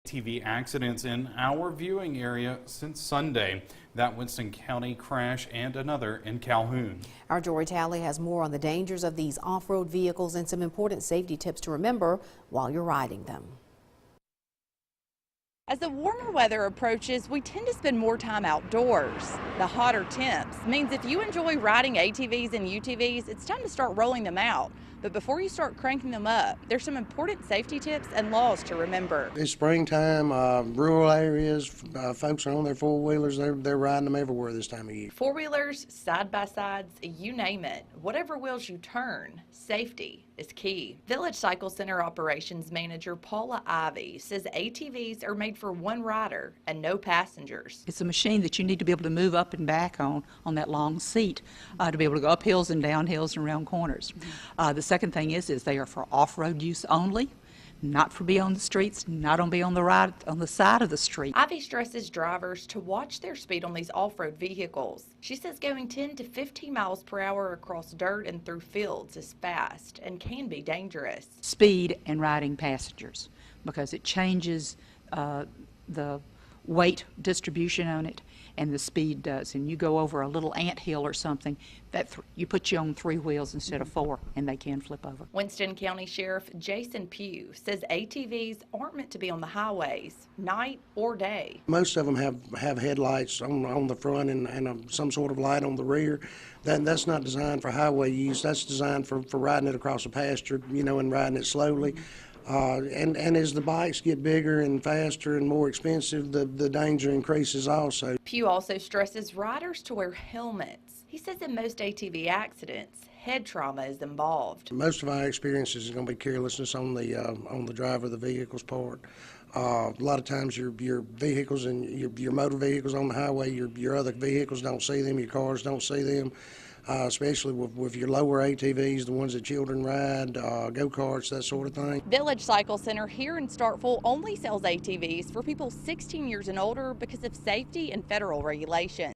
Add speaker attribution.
Speaker 1: ATV accidents in our viewing area since Sunday. That Winston County crash and another in Calhoun.
Speaker 2: Our Jory Talley has more on the dangers of these off-road vehicles and some important safety tips to remember while you're riding them.
Speaker 3: As the warmer weather approaches, we tend to spend more time outdoors. The hotter temps means if you enjoy riding ATVs and UTVs, it's time to start rolling them out. But before you start cranking them up, there's some important safety tips and laws to remember.
Speaker 4: It's springtime, rural areas, folks are on their four-wheelers, they're riding them everywhere this time of year.
Speaker 3: Four-wheelers, side-by-sides, you name it. Whatever wheels you turn, safety is key. Village Cycle Center Operations Manager Paula Ivy says ATVs are made for one rider and no passengers.
Speaker 5: It's a machine that you need to be able to move up and back on that long seat to be able to go up hills and down hills and around corners. The second thing is they are for off-road use only, not for be on the streets, not on be on the side of the street.
Speaker 3: Ivy stresses drivers to watch their speed on these off-road vehicles. She says going 10 to 15 miles per hour across dirt and through fields is fast and can be dangerous.
Speaker 5: Speed and riding passengers, because it changes the weight distribution on it, and the speed does. And you go over a little anthill or something, you put you on 3 wheels instead of 4, and they can flip over.
Speaker 3: Winston County Sheriff Jason Pugh says ATVs aren't meant to be on the highways, night or day.
Speaker 4: Most of them have headlights on the front and some sort of light on the rear. That's not designed for highway use. That's designed for riding it across a pasture, and riding it slowly. And as the bikes get bigger and faster and more expensive, the danger increases also.
Speaker 3: Pugh also stresses riders to wear helmets. He says in most ATV accidents, head trauma is involved.
Speaker 4: Most of our experiences is going to be carelessness on the driver of the vehicle's part. A lot of times your vehicles and your motor vehicles on the highway, your other vehicles don't see them, your cars don't see them. Especially with your lower ATVs, the ones that children ride, go-karts, that sort of thing.
Speaker 3: Village Cycle Center here in Starkville only sells ATVs for people 16 years and older because of safety and federal regulations.